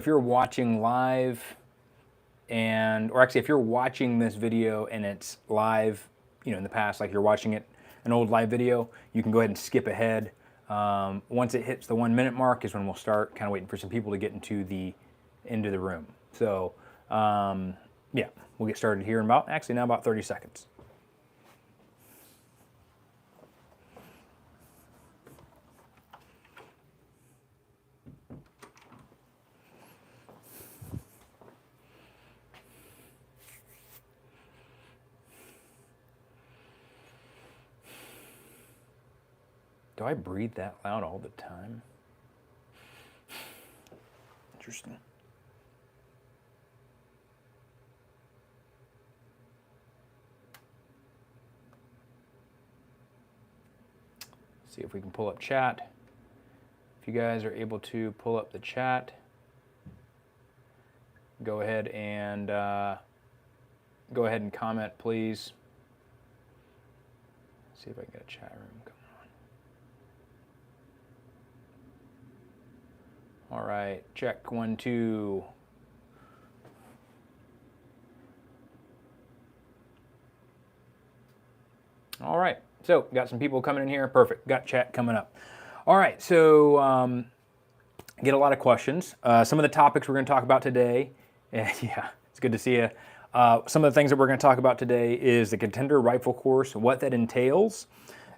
if you're watching live or actually if you're watching this video and it's live, in the past, like you're watching an old live video, you can go ahead and skip ahead. Once it hits the 1 minute mark is when we'll start kind of waiting for some people to get into the room. So yeah, we'll get started here in about 30 seconds. Do I breathe that loud all the time? Interesting. See if we can pull up chat. If you guys are able to pull up the chat, go ahead and comment, please. See if I can get a chat room going on. All right, check 1, 2. All right, so got some people coming in here. Perfect, got chat coming up. All right, so get a lot of questions. Some of the topics we're going to talk about today, yeah, it's good to see you. Some of the things that we're going to talk about today is the Contender Rifle Course, what that entails.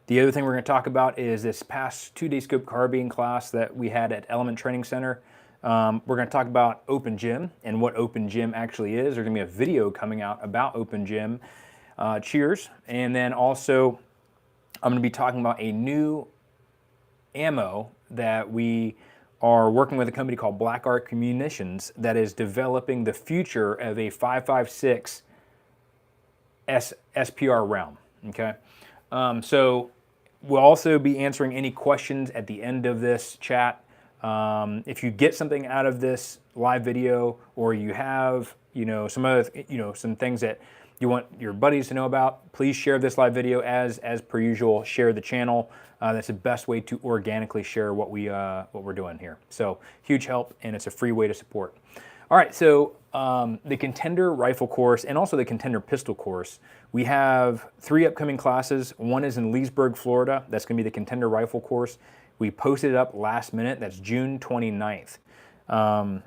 The other thing we're going to talk about is this past 2-day scope carbine class that we had at Element Training Center. We're going to talk about Open Gym and what Open Gym actually is. There's going to be a video coming out about Open Gym. Cheers. And then also, I'm going to be talking about a new ammo that we are working with a company called Black Arc Munitions that is developing the future of a 5.56 SPR round. Okay. So we'll also be answering any questions at the end of this chat. If you get something out of this live video, or you have, some other, some things that you want your buddies to know about, please share this live video as per usual. Share the channel. That's the best way to organically share what we're doing here. So huge help, and it's a free way to support. All right, so the Contender Rifle Course and also the Contender Pistol Course, we have 3 upcoming classes. One is in Leesburg, Florida. That's going to be the Contender Rifle Course. We posted it up last minute. That's June 29th. And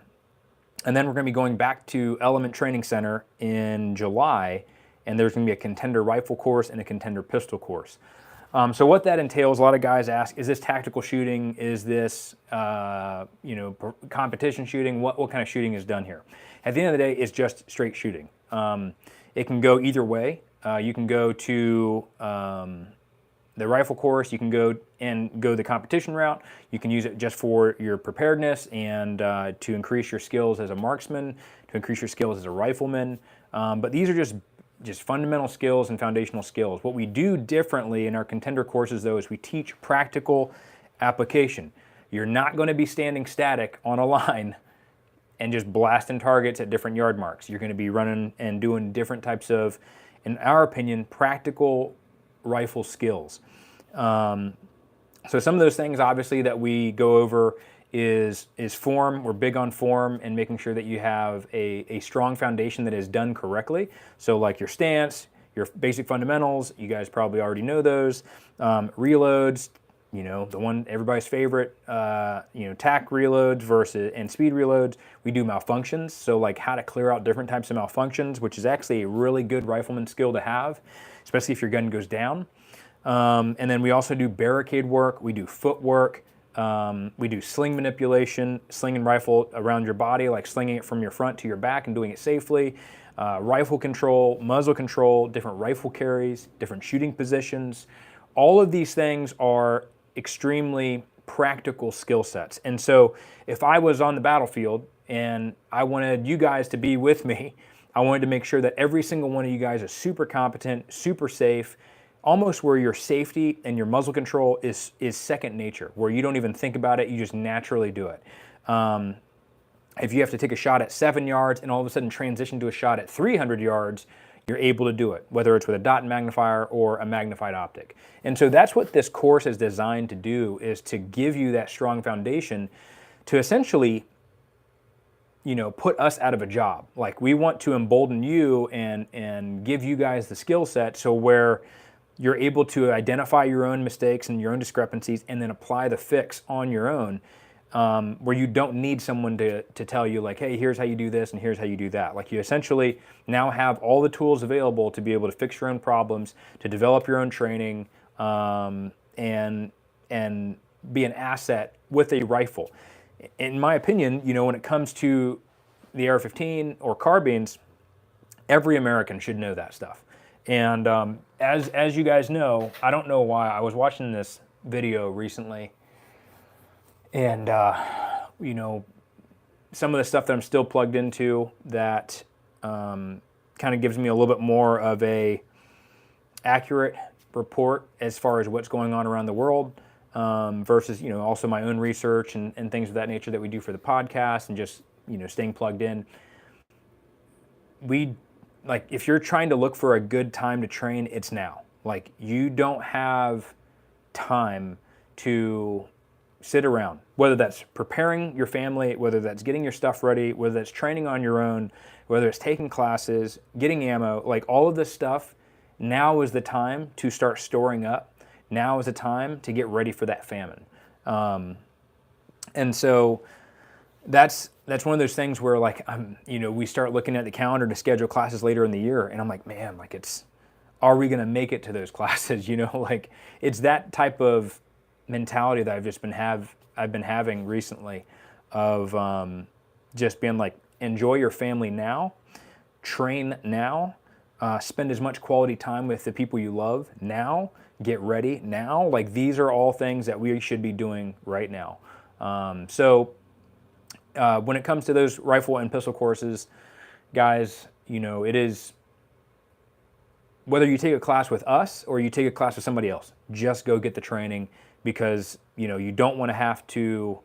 then we're going to be going back to Element Training Center in July, and there's going to be a Contender Rifle Course and a Contender Pistol Course. So what that entails, a lot of guys ask, is this tactical shooting? Is this competition shooting? What kind of shooting is done here? At the end of the day, it's just straight shooting. It can go either way. You can go to the rifle course, you can go the competition route. You can use it just for your preparedness and to increase your skills as a marksman, to increase your skills as a rifleman. But these are just fundamental skills and foundational skills. What we do differently in our Contender courses, though, is we teach practical application. You're not going to be standing static on a line and just blasting targets at different yard marks. You're going to be running and doing different types of, in our opinion, practical rifle skills. So some of those things, obviously, that we go over is form. We're big on form and making sure that you have a strong foundation that is done correctly. So like your stance, your basic fundamentals, you guys probably already know those. Reloads, the one everybody's favorite, tack reloads and speed reloads. We do malfunctions, so like how to clear out different types of malfunctions, which is actually a really good rifleman skill to have, especially if your gun goes down. And then we also do barricade work, we do footwork, we do sling manipulation, slinging rifle around your body, like slinging it from your front to your back and doing it safely, rifle control, muzzle control, different rifle carries, different shooting positions. All of these things are extremely practical skill sets. And so if I was on the battlefield and I wanted you guys to be with me, I wanted to make sure that every single one of you guys is super competent, super safe, almost where your safety and your muzzle control is second nature, where you don't even think about it, you just naturally do it. If you have to take a shot at 7 yards and all of a sudden transition to a shot at 300 yards, you're able to do it, whether it's with a dot magnifier or a magnified optic. And so that's what this course is designed to do, is to give you that strong foundation to essentially put us out of a job. Like, we want to embolden you and give you guys the skill set so where you're able to identify your own mistakes and your own discrepancies and then apply the fix on your own, where you don't need someone to tell you like, hey, here's how you do this and here's how you do that. Like, you essentially now have all the tools available to be able to fix your own problems, to develop your own training, and be an asset with a rifle. In my opinion, when it comes to the AR-15 or carbines, every American should know that stuff. And as you guys know, I don't know why, I was watching this video recently, and some of the stuff that I'm still plugged into that kind of gives me a little bit more of a accurate report as far as what's going on around the world, versus also my own research and things of that nature that we do for the podcast and just staying plugged in. Like, if you're trying to look for a good time to train, it's now. Like, you don't have time to sit around, whether that's preparing your family, whether that's getting your stuff ready, whether that's training on your own, whether it's taking classes, getting ammo, like all of this stuff. Now is the time to start storing up. Now is the time to get ready for that famine. And so that's one of those things where, like, we start looking at the calendar to schedule classes later in the year, and I'm like, man, like, are we going to make it to those classes? Like, it's that type of mentality that I've been having recently, of just being like, enjoy your family now, train now, spend as much quality time with the people you love now, get ready now. Like, these are all things that we should be doing right now. When it comes to those rifle and pistol courses, guys, it is, whether you take a class with us or you take a class with somebody else, just go get the training, because you don't want to have to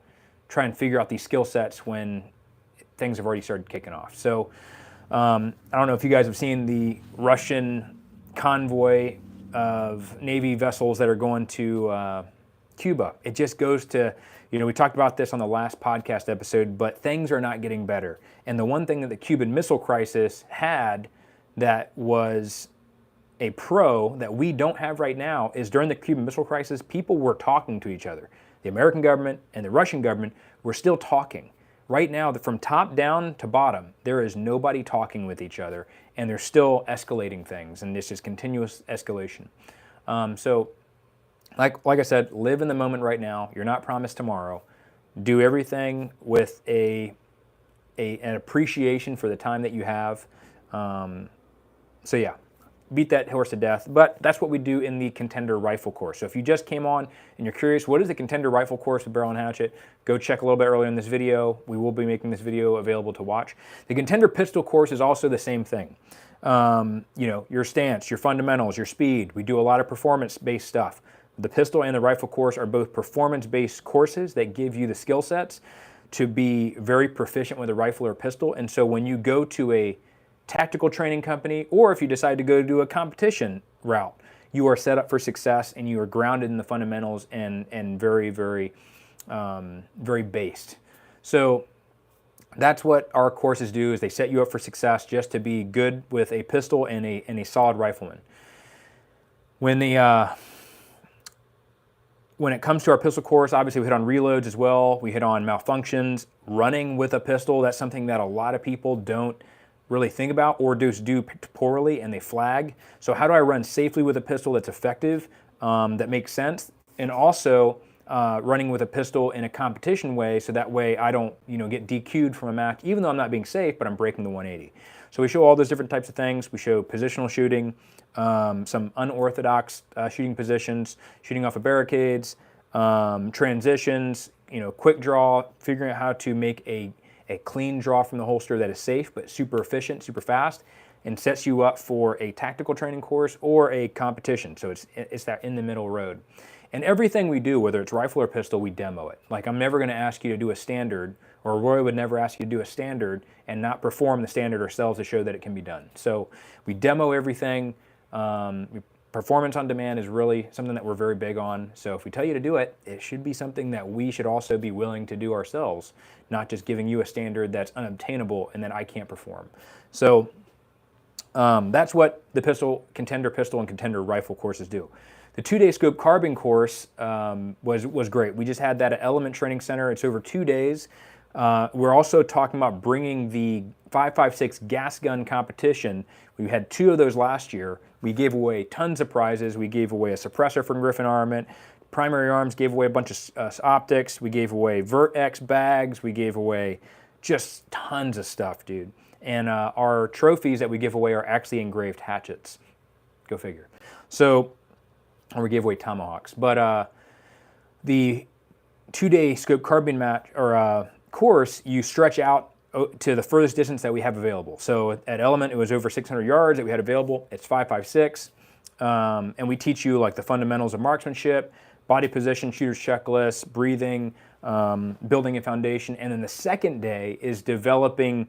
try and figure out these skill sets when things have already started kicking off. So I don't know if you guys have seen the Russian convoy of Navy vessels that are going to Cuba. It just goes to, we talked about this on the last podcast episode, but things are not getting better. And the one thing that the Cuban Missile Crisis had that was a pro that we don't have right now is, during the Cuban Missile Crisis, people were talking to each other. The American government and the Russian government were still talking. Right now, from top down to bottom, there is nobody talking with each other, and they're still escalating things, and it's just continuous escalation. So, like I said, live in the moment right now. You're not promised tomorrow. Do everything with an appreciation for the time that you have. So yeah, beat that horse to death. But that's what we do in the Contender Rifle Course. So if you just came on and you're curious, what is the Contender Rifle Course with Barrel and Hatchet, go check a little bit earlier in this video. We will be making this video available to watch. The Contender Pistol Course is also the same thing. Your stance, your fundamentals, your speed. We do a lot of performance-based stuff. The pistol and the rifle course are both performance-based courses that give you the skill sets to be very proficient with a rifle or pistol. And so when you go to a tactical training company, or if you decide to go to a competition route, you are set up for success, and you are grounded in the fundamentals and very, very, very based. So that's what our courses do, is they set you up for success just to be good with a pistol and a solid rifleman. When it comes to our pistol course, obviously we hit on reloads as well. We hit on malfunctions, running with a pistol. That's something that a lot of people don't really think about, or just do poorly and they flag. So how do I run safely with a pistol that's effective, that makes sense? And also running with a pistol in a competition way, so that way I don't get DQ'd from a match, even though I'm not being safe, but I'm breaking the 180. So we show all those different types of things. We show positional shooting, some unorthodox shooting positions, shooting off of barricades, transitions, quick draw, figuring out how to make a clean draw from the holster that is safe but super efficient, super fast, and sets you up for a tactical training course or a competition. So it's that in the middle road. And everything we do, whether it's rifle or pistol, we demo it. Like, I'm never going to ask you to do a standard, or Roy would never ask you to do a standard and not perform the standard ourselves to show that it can be done. So we demo everything. performance on demand is really something that we're very big on. So if we tell you to do it, it should be something that we should also be willing to do ourselves, not just giving you a standard that's unobtainable and that I can't perform. So that's what the Contender Pistol and Contender Rifle courses do. The 2-day scope carbine course was great. We just had that at Element Training Center. It's over 2 days. We're also talking about bringing the 5.56 gas gun competition. We had 2 of those last year. We gave away tons of prizes. We gave away a suppressor from Griffin Armament. Primary Arms gave away a bunch of optics. We gave away Vert-X bags. We gave away just tons of stuff, dude. And our trophies that we give away are actually engraved hatchets. Go figure. So, or we gave away tomahawks. But the 2-day scope carbine match or course, you stretch out to the furthest distance that we have available. So at Element, it was over 600 yards that we had available. It's 5.56. And we teach you like the fundamentals of marksmanship, body position, shooter's checklist, breathing, building a foundation. And then the second day is developing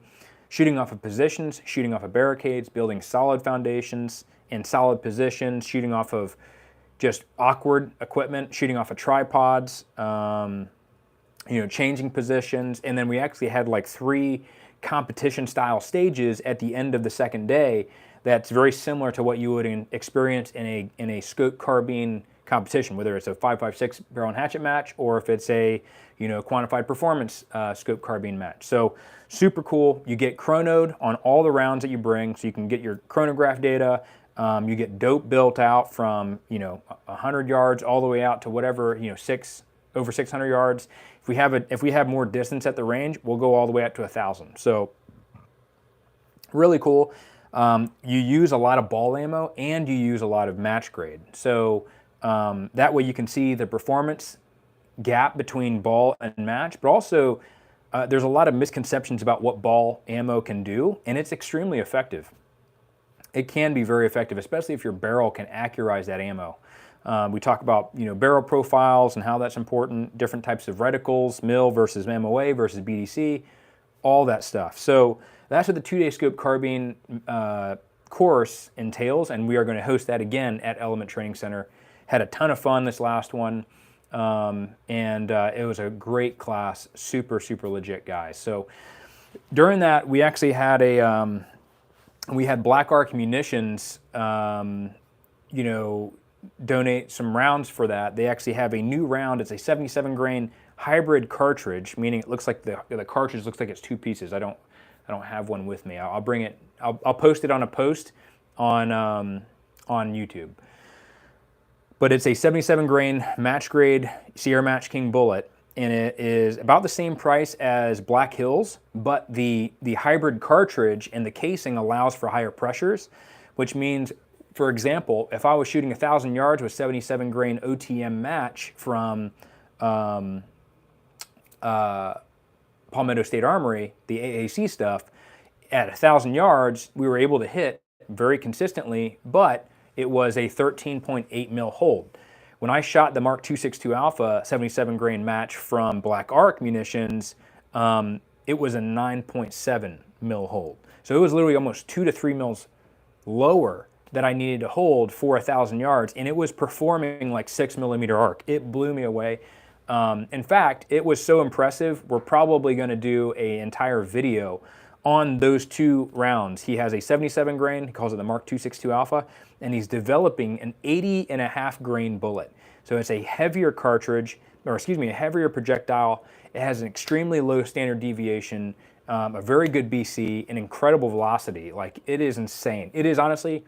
shooting off of positions, shooting off of barricades, building solid foundations in solid positions, shooting off of just awkward equipment, shooting off of tripods, changing positions. And then we actually had like 3 competition style stages at the end of the second day that's very similar to what you would experience in a scope carbine competition, whether it's a 5.56 barrel and hatchet match or if it's a quantified performance scope carbine match. So super cool. You get chronoed on all the rounds that you bring, so you can get your chronograph data. You get dope built out from 100 yards all the way out to whatever over 600 yards. If we have more distance at the range, we'll go all the way up to 1,000. So really cool. You use a lot of ball ammo and you use a lot of match grade. So that way you can see the performance gap between ball and match, but also there's a lot of misconceptions about what ball ammo can do, and it's extremely effective. It can be very effective, especially if your barrel can accurize that ammo. We talk about barrel profiles and how that's important, different types of reticles, mil versus MOA versus BDC, all that stuff. So that's what the 2-day scope carbine course entails, and we are going to host that again at Element Training Center. Had a ton of fun this last one, and it was a great class, super, super legit guys. So during that, we actually had we had Black Arc Munitions, donate some rounds for that. They actually have a new round. It's a 77 grain hybrid cartridge, meaning it looks like the cartridge looks like it's 2 pieces. I don't have one with me. I'll bring it. I'll post it on a post on YouTube. But it's a 77 grain match grade Sierra Match King bullet, and it is about the same price as Black Hills, but the hybrid cartridge and the casing allows for higher pressures, which means, for example, if I was shooting 1,000 yards with 77 grain OTM match from Palmetto State Armory, the AAC stuff, at 1,000 yards, we were able to hit very consistently, but it was a 13.8 mil hold. When I shot the Mark 262 Alpha 77 grain match from Black Arc Munitions, it was a 9.7 mil hold. So it was literally almost 2 to 3 mils lower that I needed to hold for 1,000 yards, and it was performing like 6mm arc. It blew me away. In fact, it was so impressive, we're probably going to do an entire video on those 2 rounds. He has a 77 grain, he calls it the Mark 262 Alpha, and he's developing an 80.5 grain bullet. So it's a heavier cartridge, or excuse me, a heavier projectile. It has an extremely low standard deviation, a very good BC, an incredible velocity. Like, it is insane. It is honestly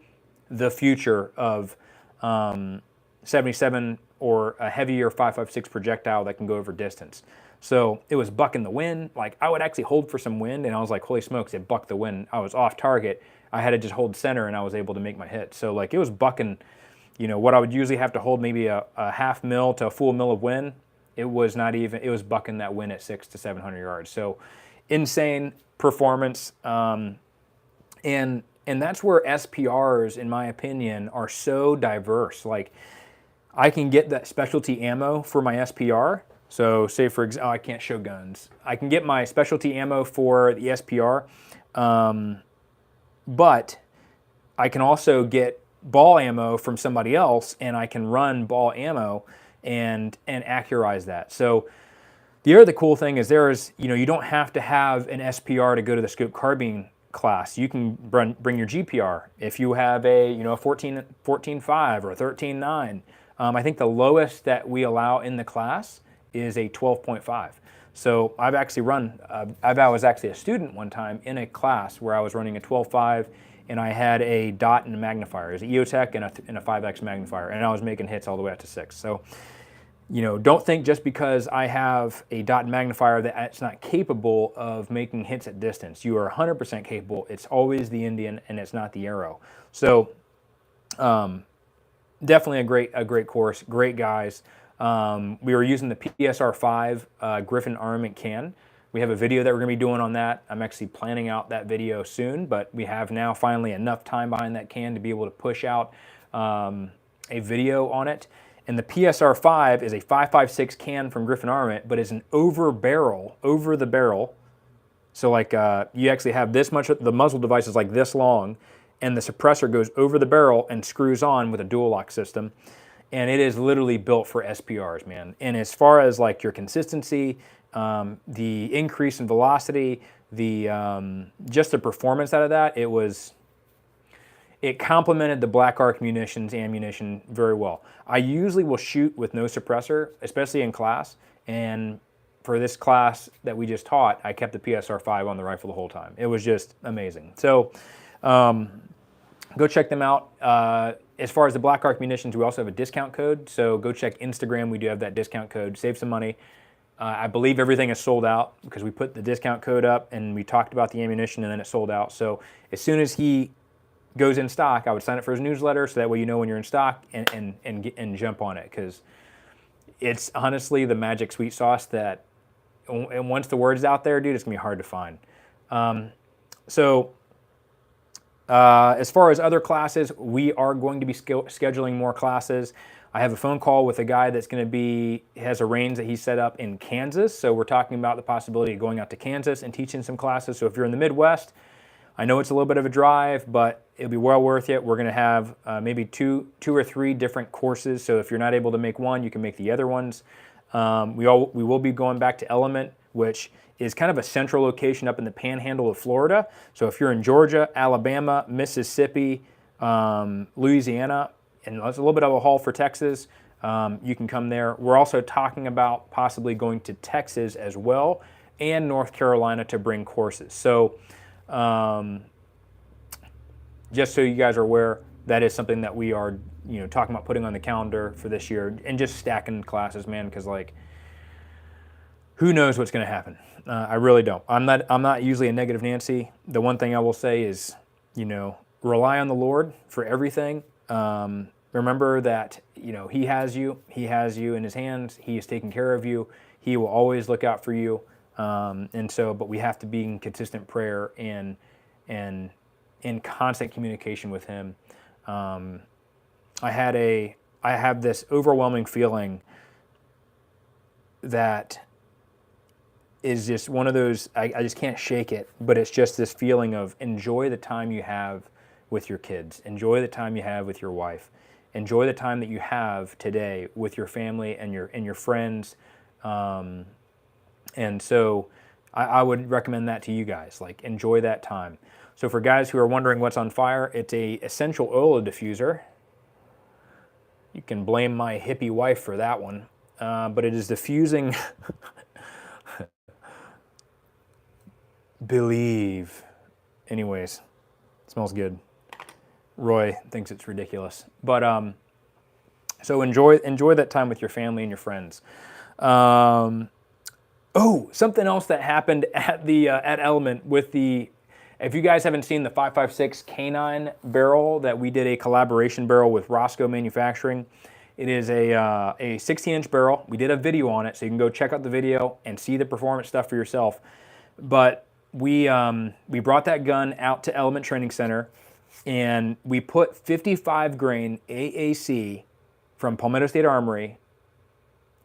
the future of 77 or a heavier 5.56 projectile that can go over distance. So it was bucking the wind. Like, I would actually hold for some wind, and I was like, holy smokes, it bucked the wind. I was off target. I had to just hold center, and I was able to make my hit. So like, it was bucking, what I would usually have to hold maybe a half mil to a full mil of wind. It was not even, it was bucking that wind at 600 to 700 yards. So insane performance. And that's where SPRs, in my opinion, are so diverse. Like, I can get that specialty ammo for my SPR. So say for example, I can't show guns. I can get my specialty ammo for the SPR, but I can also get ball ammo from somebody else, and I can run ball ammo and accurize that. So the other cool thing is you don't have to have an SPR to go to the scope carbine class. You can bring your GPR. If you have a 14.5 or a 13.9, I think the lowest that we allow in the class is a 12.5. So I've actually run, I was actually a student one time in a class where I was running a 12.5, and I had a dot and a magnifier. It was an EOTech and a 5X magnifier, and I was making hits all the way up to 6. So, don't think just because I have a dot and magnifier that it's not capable of making hits at distance. You are 100% capable. It's always the Indian, and it's not the arrow. So, definitely a great course, great guys. We were using the PSR5 Griffin armament can. We have a video that we're going to be doing on that. I'm actually planning out that video soon, but we have now finally enough time behind that can to be able to push out a video on it. And the PSR5 is a 5.56 can from Griffin armament, but is an over the barrel. So like you actually have this much, the muzzle device is like this long, and the suppressor goes over the barrel and screws on with a dual lock system. And it is literally built for SPRs, man. And as far as like your consistency, the increase in velocity, just the performance out of that, it complemented the Black Arc munitions ammunition very well. I usually will shoot with no suppressor, especially in class. And for this class that we just taught, I kept the PSR5 on the rifle the whole time. It was just amazing. So go check them out. As far as the Black Arc munitions, we also have a discount code. So go check Instagram. We do have that discount code. Save some money. I believe everything is sold out because we put the discount code up and we talked about the ammunition, and then it sold out. So as soon as he goes in stock, I would sign up for his newsletter so that way you know when you're in stock and jump on it, because it's honestly the magic sweet sauce that, and once the word's out there, dude, it's gonna be hard to find. As far as other classes, we are going to be scheduling more classes. I have a phone call with a guy that's going to has a range that he set up in Kansas. So we're talking about the possibility of going out to Kansas and teaching some classes. So if you're in the Midwest, I know it's a little bit of a drive, but it'll be well worth it. We're going to have maybe two or three different courses. So if you're not able to make one, you can make the other ones. We will be going back to Element, which is kind of a central location up in the panhandle of Florida. So if you're in Georgia, Alabama, Mississippi, Louisiana, and it's a little bit of a haul for Texas, you can come there. We're also talking about possibly going to Texas as well and North Carolina to bring courses. So just so you guys are aware, that is something that we are talking about putting on the calendar for this year, and just stacking classes, man, because like, who knows what's going to happen? I really don't. I'm not usually a negative Nancy. The one thing I will say is, rely on the Lord for everything. Remember that, He has you in His hands. He is taking care of you. He will always look out for you. But we have to be in consistent prayer and in constant communication with Him. I have this overwhelming feeling that is just one of those, I just can't shake it, but it's just this feeling of enjoy the time you have with your kids. Enjoy the time you have with your wife. Enjoy the time that you have today with your family and your friends. And so I would recommend that to you guys. Like, enjoy that time. So for guys who are wondering what's on fire, it's a essential oil diffuser. You can blame my hippie wife for that one. But it is diffusing... Believe. Anyways, it smells good. Roy thinks it's ridiculous. But so enjoy that time with your family and your friends. Oh, something else that happened at the at Element with the, if you guys haven't seen the 5.56 canine barrel that we did a collaboration barrel with Roscoe Manufacturing. It is a 16-inch barrel. We did a video on it, so you can go check out the video and see the performance stuff for yourself. But we brought that gun out to Element Training Center, and we put 55 grain AAC from Palmetto State Armory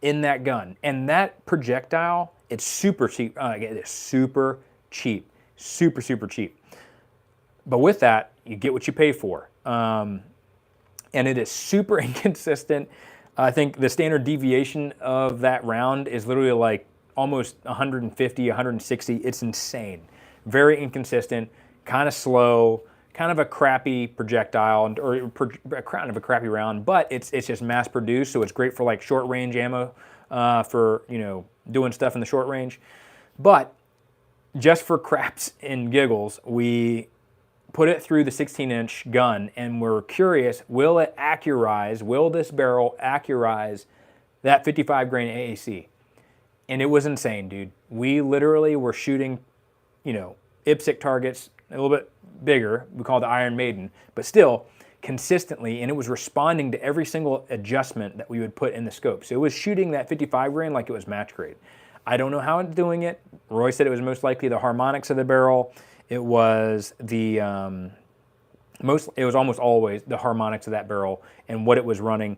in that gun. And that projectile, it's super cheap. It is super cheap, super cheap. But with that, you get what you pay for. and it is super inconsistent. I think the standard deviation of that round is literally like almost 150, 160. It's insane. Very inconsistent, kind of slow, kind of a crappy projectile, or kind of a crappy round, but it's just mass produced, so it's great for like short range ammo, for, you know, doing stuff in the short range. But just for craps and giggles, we put it through the 16-inch gun, and we're curious, will this barrel accurize that 55 grain AAC? And it was insane, dude. We literally were shooting, you know, IPSC targets a little bit bigger, we call it the Iron Maiden, but still consistently, and it was responding to every single adjustment that we would put in the scope. So it was shooting that 55 grain like it was match grade. I don't know how it's doing it. Roy said it was most likely the harmonics of the barrel. It was the it was almost always the harmonics of that barrel and what it was running,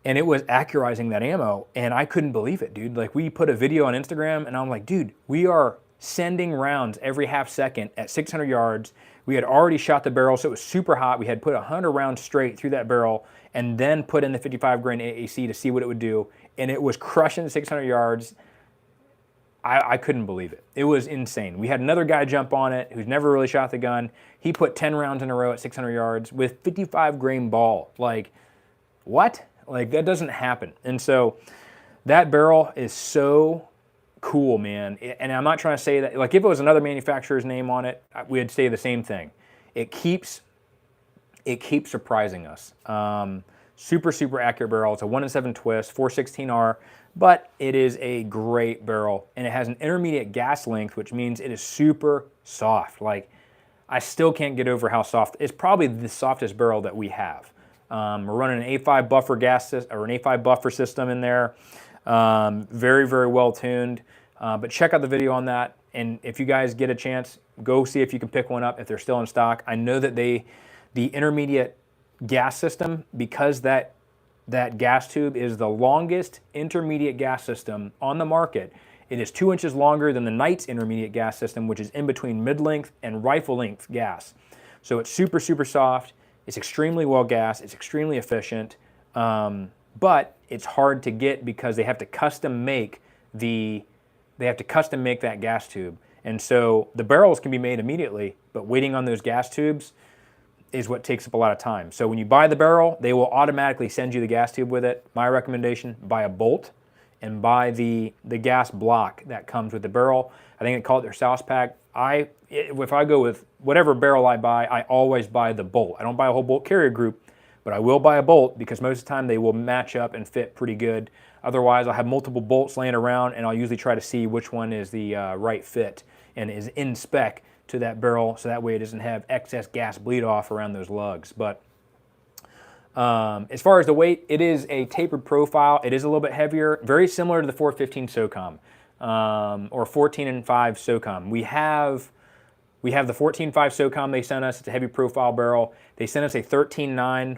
and it was accurizing that ammo, and I couldn't believe it, dude. Like, we put a video on Instagram, and I'm like, dude, we are sending rounds every half second at 600 yards. We had already shot the barrel, so it was super hot. We had put 100 rounds straight through that barrel, and then put in the 55 grain AAC to see what it would do, and it was crushing 600 yards. I couldn't believe it. It was insane. We had another guy jump on it who's never really shot the gun. He put 10 rounds in a row at 600 yards with 55 grain ball. Like, what? Like, that doesn't happen. And so that barrel is so cool, man. And I'm not trying to say that, like, if it was another manufacturer's name on it, we'd say the same thing. It keeps surprising us. Super, super accurate barrel. It's a 1-in-7 twist, 416R. But it is a great barrel, and it has an intermediate gas length, which means it is super soft. Like, I still can't get over how soft. It's probably the softest barrel that we have. We're running an A5 buffer or an A5 buffer system in there. Very, very well tuned. But check out the video on that, and if you guys get a chance, go see if you can pick one up if they're still in stock. I know that the intermediate gas system, because that gas tube is the longest intermediate gas system on the market. It is 2 inches longer than the Knight's intermediate gas system, which is in between mid-length and rifle-length gas. So it's super, super soft. It's extremely well gassed. It's extremely efficient. But it's hard to get because they have to custom make that gas tube. And so the barrels can be made immediately, but waiting on those gas tubes is what takes up a lot of time. So when you buy the barrel, they will automatically send you the gas tube with it. My recommendation, buy a bolt and buy the gas block that comes with the barrel. I think they call it their South Pack. If I go with whatever barrel I buy, I always buy the bolt. I don't buy a whole bolt carrier group, but I will buy a bolt because most of the time they will match up and fit pretty good. Otherwise, I'll have multiple bolts laying around, and I'll usually try to see which one is the right fit and is in spec to that barrel, so that way it doesn't have excess gas bleed off around those lugs. But as far as the weight, it is a tapered profile. It is a little bit heavier, very similar to the 415 SOCOM or 14.5 SOCOM. We have the 14.5 SOCOM they sent us. It's a heavy profile barrel. They sent us a 13.9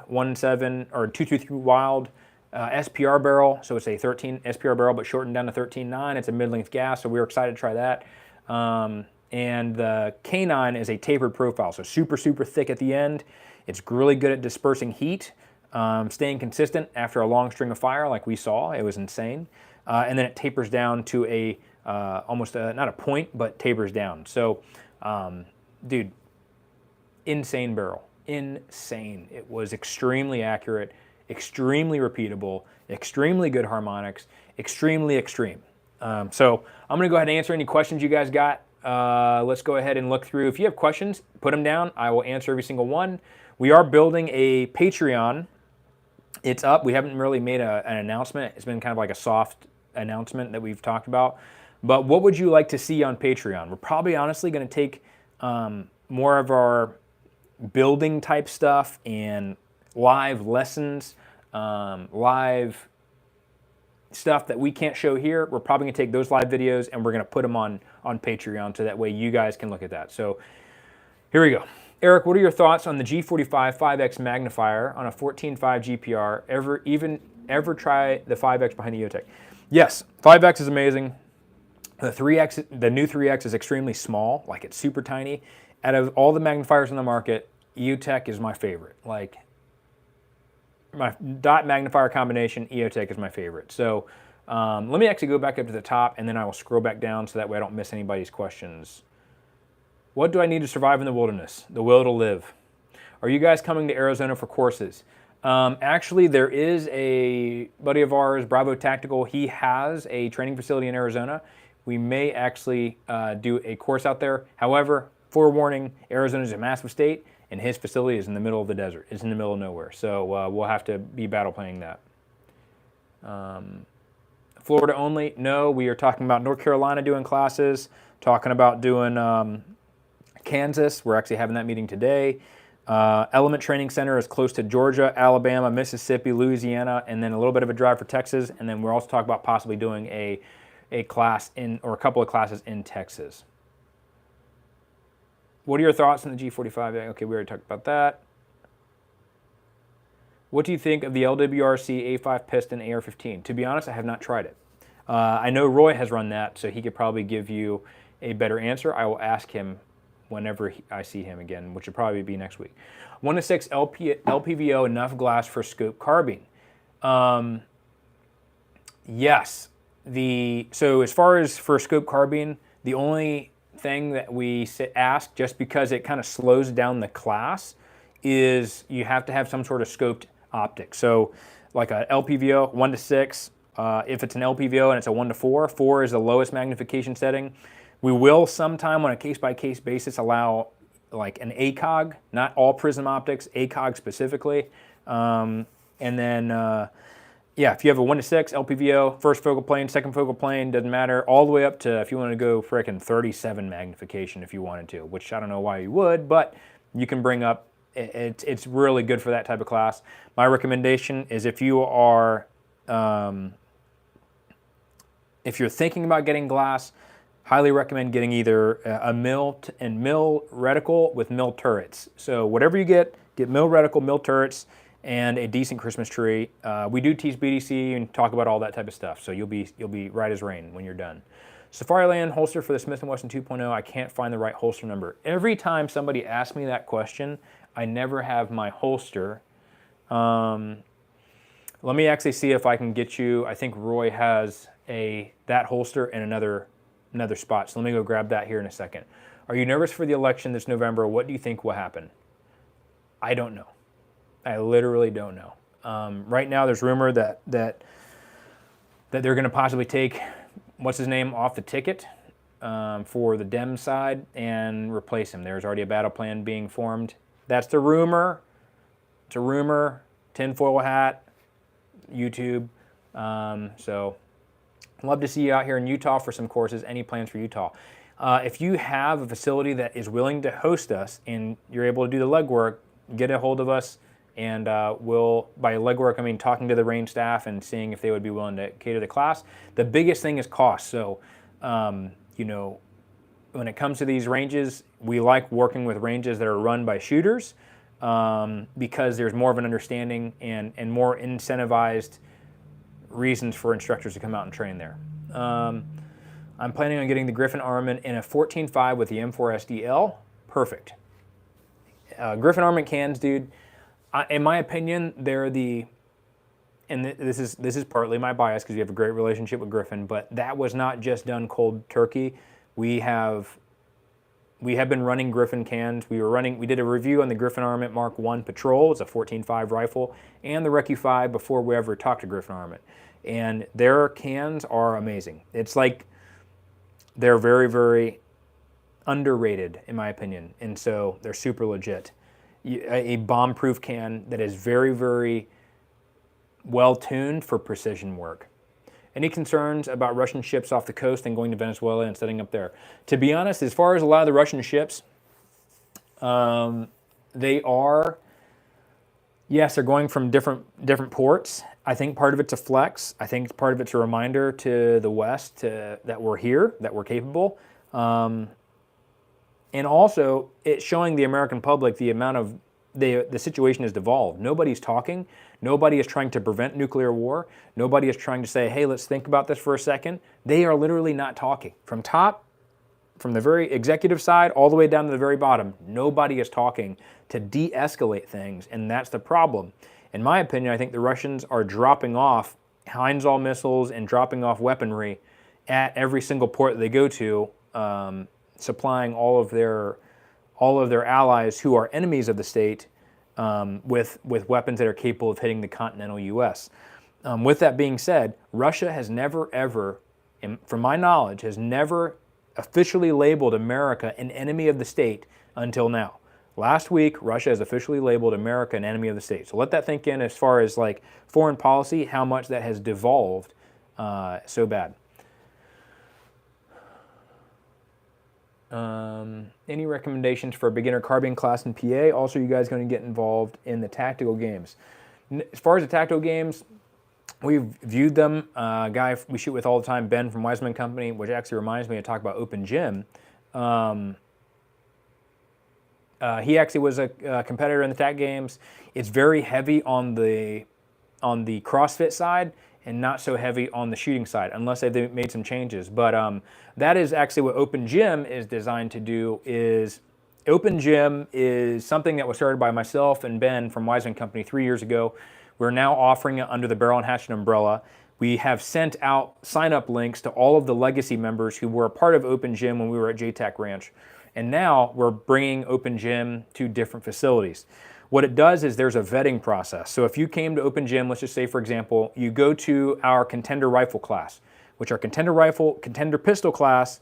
1.7 or 223 Wild SPR barrel. So it's a 13 SPR barrel, but shortened down to 13.9. It's a mid-length gas, so we were excited to try that. And the K9 is a tapered profile, so super, super thick at the end. It's really good at dispersing heat, staying consistent after a long string of fire like we saw. It was insane. And then it tapers down to a almost not a point, but tapers down. So, dude, insane barrel. Insane. It was extremely accurate, extremely repeatable, extremely good harmonics, extremely extreme. So I'm going to go ahead and answer any questions you guys got. Let's go ahead and look through. If you have questions, put them down. I will answer every single one. We are building a Patreon. It's up. We haven't really made an announcement. It's been kind of like a soft announcement that we've talked about. But what would you like to see on Patreon? We're probably honestly going to take more of our building type stuff and live lessons, live stuff that we can't show here. We're probably going to take those live videos and we're going to put them on Patreon so that way you guys can look at that. So here we go. Eric, what are your thoughts on the G45 5X magnifier on a 14.5 GPR? Ever try the 5X behind the EOTech? Yes, 5X is amazing. The new 3X is extremely small, like it's super tiny. Out of all the magnifiers on the market, EOTech is my favorite. Like, my dot magnifier combination, EOTech is my favorite. So let me actually go back up to the top, and then I will scroll back down so that way I don't miss anybody's questions. What do I need to survive in the wilderness? The will to live. Are you guys coming to Arizona for courses? Actually, there is a buddy of ours, Bravo Tactical. He has a training facility in Arizona. We may actually do a course out there. However, forewarning, Arizona is a massive state, and his facility is in the middle of the desert. It's in the middle of nowhere. So we'll have to be battle planning that. Florida only? No, we are talking about North Carolina doing classes, talking about doing Kansas. We're actually having that meeting today. Element Training Center is close to Georgia, Alabama, Mississippi, Louisiana, and then a little bit of a drive for Texas. And then we're also talking about possibly doing a class in, or a couple of classes in Texas. What are your thoughts on the G45? Okay, we already talked about that. What do you think of the LWRC A5 piston AR-15? To be honest, I have not tried it. I know Roy has run that, so he could probably give you a better answer. I will ask him whenever I see him again, which will probably be next week. 1-6 LPVO, enough glass for scope carbine. Yes. So as far as for scope carbine, the only thing that we ask, just because it kind of slows down the class, is you have to have some sort of scoped optic. So like a LPVO 1-6, if it's an LPVO and it's a 1-4, 4 is the lowest magnification setting. We will sometime on a case-by-case basis allow like an ACOG, not all prism optics, ACOG specifically. And then, yeah, if you have a 1-6 LPVO, first focal plane, second focal plane, doesn't matter, all the way up to if you want to go frickin' 37 magnification if you wanted to, which I don't know why you would, but you can bring up, it's really good for that type of class. My recommendation is if you are, if you're thinking about getting glass, highly recommend getting either a mill reticle with mill turrets. So whatever you get mill reticle, mill turrets, and a decent Christmas tree. We do teach BDC and talk about all that type of stuff, so you'll be right as rain when you're done. Safariland holster for the Smith & Wesson 2.0, I can't find the right holster number. Every time somebody asks me that question, I never have my holster. Let me actually see if I can get you, I think Roy has that holster in another spot, so let me go grab that here in a second. Are you nervous for the election this November? What do you think will happen? I don't know. I literally don't know. Right now, there's rumor that they're going to possibly take what's his name off the ticket for the Dem side and replace him. There's already a battle plan being formed. That's the rumor. It's a rumor. Tinfoil hat, YouTube. So I'd love to see you out here in Utah for some courses. Any plans for Utah? If you have a facility that is willing to host us and you're able to do the legwork, get a hold of us. And we'll, by legwork, I mean talking to the range staff and seeing if they would be willing to cater the class. The biggest thing is cost. So, you know, when it comes to these ranges, we like working with ranges that are run by shooters because there's more of an understanding and more incentivized reasons for instructors to come out and train there. I'm planning on getting the Griffin armament in a 14.5 with the M4 SDL. Perfect. Griffin armament cans, dude. In my opinion, they're and this is partly my bias because we have a great relationship with Griffin, but that was not just done cold turkey. We have been running Griffin cans. We did a review on the Griffin Armament Mark I Patrol. It's a 14.5 rifle, and the Recu-5 before we ever talked to Griffin Armament. And their cans are amazing. It's like they're very, very underrated, in my opinion, and so they're super legit. A bomb-proof can that is very, very well-tuned for precision work. Any concerns about Russian ships off the coast and going to Venezuela and setting up there? To be honest, as far as a lot of the Russian ships, they are, yes, they're going from different ports. I think part of it's a flex. I think part of it's a reminder to the West that we're here, that we're capable. And also, it's showing the American public the amount of, the situation has devolved. Nobody's talking. Nobody is trying to prevent nuclear war. Nobody is trying to say, hey, let's think about this for a second. They are literally not talking. From the very executive side all the way down to the very bottom, nobody is talking to de-escalate things, and that's the problem. In my opinion, I think the Russians are dropping off Heinz-All missiles and dropping off weaponry at every single port that they go to, supplying all of their allies who are enemies of the state with weapons that are capable of hitting the continental U.S. With that being said, Russia has never ever, from my knowledge, has never officially labeled America an enemy of the state until now. Last week, Russia has officially labeled America an enemy of the state. So let that think in as far as like foreign policy, how much that has devolved so bad. Any recommendations for a beginner carbine class in PA? Also, you guys going to get involved in the tactical games? As far as the tactical games, we've viewed them. A guy we shoot with all the time, Ben from Wiseman Company, which actually reminds me to talk about Open Gym. He actually was a competitor in the TAC games. It's very heavy on the CrossFit side and not so heavy on the shooting side, unless they've made some changes. But that is actually what Open Gym is designed to do. Open Gym is something that was started by myself and Ben from Wiseman Company 3 years ago. We're now offering it under the Barrel and Hatchet umbrella. We have sent out sign-up links to all of the legacy members who were a part of Open Gym when we were at JTAC Ranch. And now we're bringing Open Gym to different facilities. What it does is there's a vetting process. So if you came to Open Gym, let's just say, for example, you go to our Contender Rifle class, which are Contender Rifle, Contender Pistol class,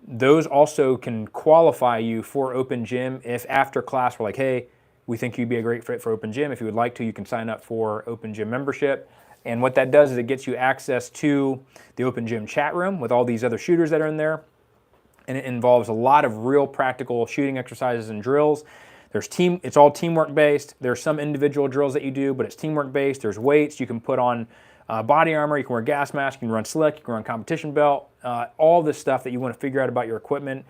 those also can qualify you for Open Gym if after class we're like, hey, we think you'd be a great fit for Open Gym. If you would like to, you can sign up for Open Gym membership. And what that does is it gets you access to the Open Gym chat room with all these other shooters that are in there. And it involves a lot of real practical shooting exercises and drills. It's all teamwork based. There's some individual drills that you do, but it's teamwork based. There's weights. You can put on body armor. You can wear a gas mask. You can run slick. You can run competition belt. All this stuff that you want to figure out about your equipment.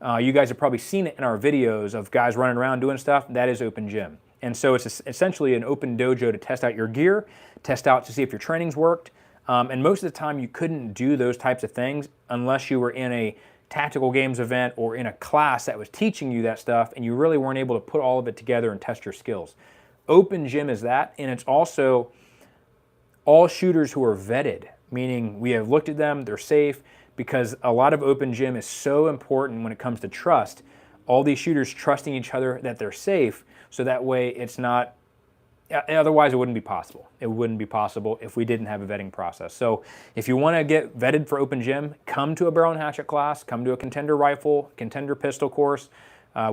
You guys have probably seen it in our videos of guys running around doing stuff. That is Open Gym. And so it's essentially an open dojo to test out your gear, test out to see if your training's worked. And most of the time you couldn't do those types of things unless you were in a tactical games event or in a class that was teaching you that stuff and you really weren't able to put all of it together and test your skills. Open Gym is that, and it's also all shooters who are vetted, meaning we have looked at them, they're safe, because a lot of Open Gym is so important when it comes to trust. All these shooters trusting each other that they're safe, so that way it's not, otherwise it wouldn't be possible. It wouldn't be possible if we didn't have a vetting process. So if you want to get vetted for Open Gym, come to a Barrel and Hatchet class, come to a Contender Rifle, Contender Pistol course.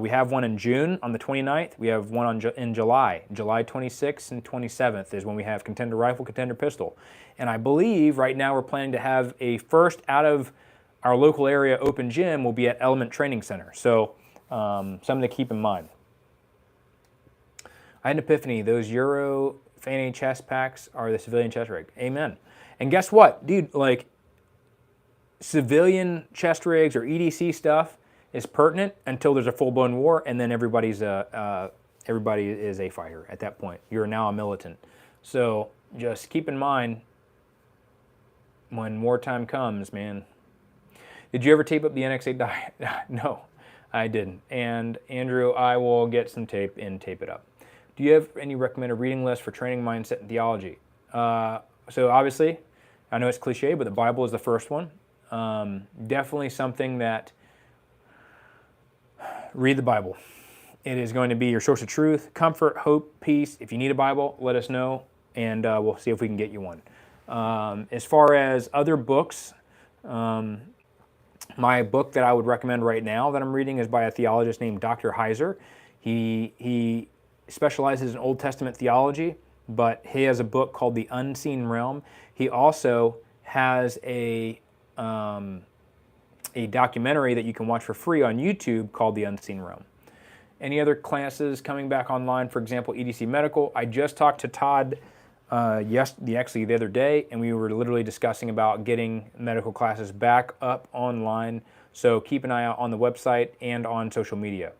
We have one in June on the 29th. We have one in July. July 26th and 27th is when we have Contender Rifle, Contender Pistol. And I believe right now we're planning to have a first out of our local area Open Gym will be at Element Training Center. So something to keep in mind. I had an epiphany. Those Euro Fan chest packs are the civilian chest rig. Amen. And guess what, dude? Like, civilian chest rigs or EDC stuff is pertinent until there's a full-blown war, and then everybody is a fighter at that point. You're now a militant. So just keep in mind when wartime comes, man. Did you ever tape up the NX8 die? No, I didn't. And Andrew, I will get some tape and tape it up. Do you have any recommended reading list for training, mindset, and theology? So obviously, I know it's cliche, but the Bible is the first one. Definitely something that, read the Bible. It is going to be your source of truth, comfort, hope, peace. If you need a Bible, let us know, and we'll see if we can get you one. As far as other books, my book that I would recommend right now that I'm reading is by a theologist named Dr. Heiser. He specializes in Old Testament theology, but he has a book called The Unseen Realm. He also has a documentary that you can watch for free on YouTube called The Unseen Realm. Any other classes coming back online, for example, EDC Medical? I just talked to Todd the other day, and we were literally discussing about getting medical classes back up online. So keep an eye out on the website and on social media.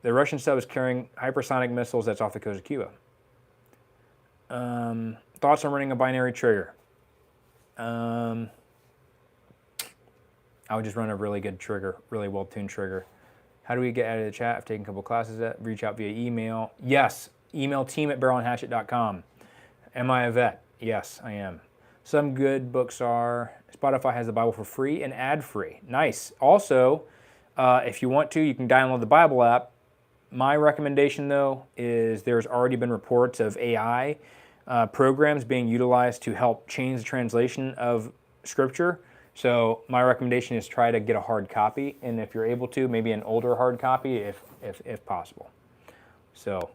The Russian sub is carrying hypersonic missiles that's off the coast of Cuba. Thoughts on running a binary trigger? I would just run a really good trigger, really well-tuned trigger. How do we get out of the chat? I've taken a couple classes. Reach out via email. Yes, email team@barrelandhatchet.com. Am I a vet? Yes, I am. Some good books are, Spotify has the Bible for free and ad-free. Nice. Also, if you want to, you can download the Bible app. My recommendation, though, is there's already been reports of AI programs being utilized to help change the translation of Scripture. So my recommendation is try to get a hard copy, and if you're able to, maybe an older hard copy if possible. So.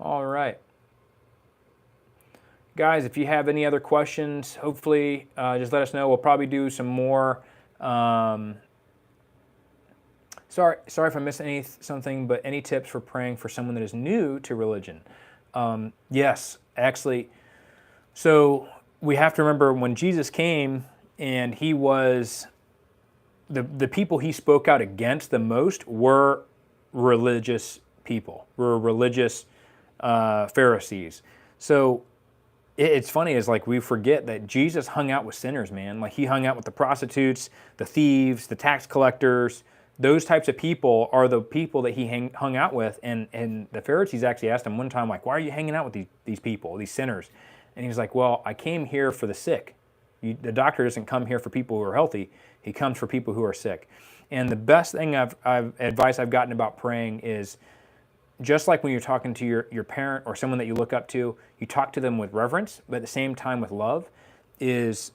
All right. Guys, if you have any other questions, hopefully just let us know. We'll probably do some more. Sorry if I missed something, but any tips for praying for someone that is new to religion? Yes, actually. So we have to remember when Jesus came and he was, the people he spoke out against the most were religious people, were religious Pharisees. So it's funny is like we forget that Jesus hung out with sinners, man. Like he hung out with the prostitutes, the thieves, the tax collectors. Those types of people are the people that he hung out with. And the Pharisees actually asked him one time, like, why are you hanging out with these people, these sinners? And he's like, well, I came here for the sick. The doctor doesn't come here for people who are healthy. He comes for people who are sick. And the best thing advice I've gotten about praying is, just like when you're talking to your parent or someone that you look up to, you talk to them with reverence, but at the same time with love, is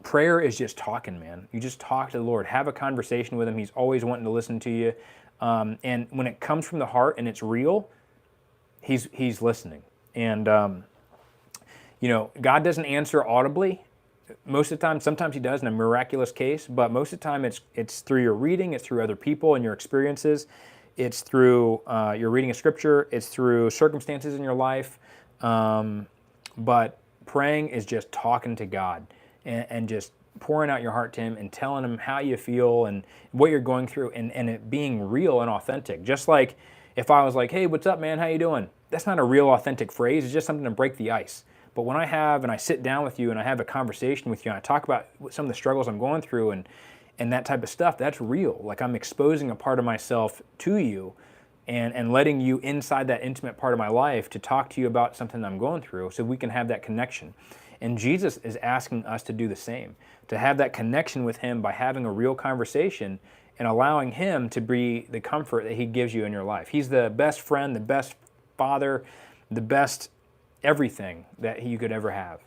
prayer is just talking, man. You just talk to the Lord. Have a conversation with him. He's always wanting to listen to you. And when it comes from the heart and it's real, he's listening. And, God doesn't answer audibly. Most of the time, sometimes he does in a miraculous case, but most of the time it's through your reading, it's through other people and your experiences. It's through your reading of Scripture. It's through circumstances in your life. But praying is just talking to God and just pouring out your heart to him and telling him how you feel and what you're going through and it being real and authentic. Just like if I was like, hey, what's up, man? How you doing? That's not a real authentic phrase. It's just something to break the ice. But when I sit down with you and I have a conversation with you and I talk about some of the struggles I'm going through and that type of stuff, that's real. Like I'm exposing a part of myself to you and letting you inside that intimate part of my life to talk to you about something I'm going through so we can have that connection. And Jesus is asking us to do the same, to have that connection with him by having a real conversation and allowing him to be the comfort that he gives you in your life. He's the best friend, the best father, the best everything that you could ever have.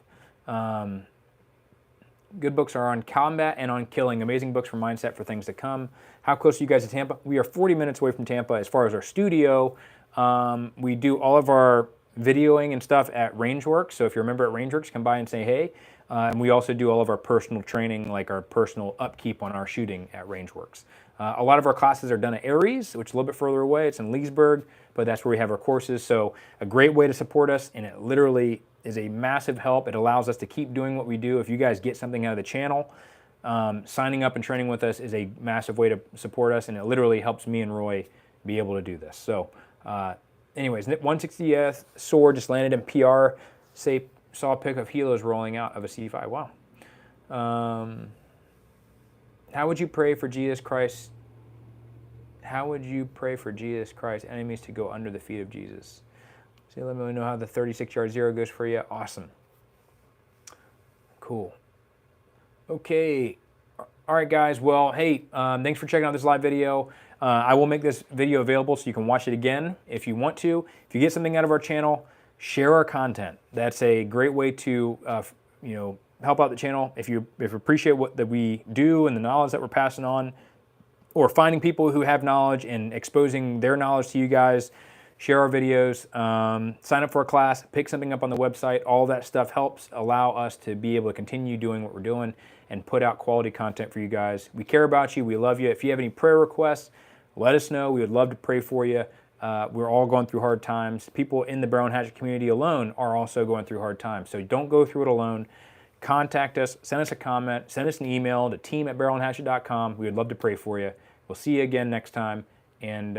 Good books are on combat and on killing. Amazing books for mindset for things to come. How close are you guys to Tampa? We are 40 minutes away from Tampa as far as our studio. We do all of our videoing and stuff at Rangeworks. So if you're a member at Rangeworks, come by and say hey. And we also do all of our personal training, like our personal upkeep on our shooting at Rangeworks. A lot of our classes are done at Aries, which is a little bit further away. It's in Leesburg, but that's where we have our courses. So a great way to support us, and it literally is a massive help. It allows us to keep doing what we do. If you guys get something out of the channel, signing up and training with us is a massive way to support us, and it literally helps me and Roy be able to do this. So anyways, 160th sword just landed in PR. Saw a pic of helos rolling out of a C5. Wow. How would you pray for Jesus Christ? How would you pray for Jesus Christ enemies to go under the feet of Jesus? So let me know how the 36-yard zero goes for you. Awesome. Cool. Okay. All right, guys. Well, hey, thanks for checking out this live video. I will make this video available so you can watch it again if you want to. If you get something out of our channel, share our content. That's a great way to, help out the channel. If you appreciate what that we do and the knowledge that we're passing on, or finding people who have knowledge and exposing their knowledge to you guys, share our videos, sign up for a class, pick something up on the website. All that stuff helps allow us to be able to continue doing what we're doing and put out quality content for you guys. We care about you. We love you. If you have any prayer requests, let us know. We would love to pray for you. We're all going through hard times. People in the Barrel and Hatchet community alone are also going through hard times. So don't go through it alone. Contact us, send us a comment, send us an email to team@barrelandhatchet.com. We would love to pray for you. We'll see you again next time. And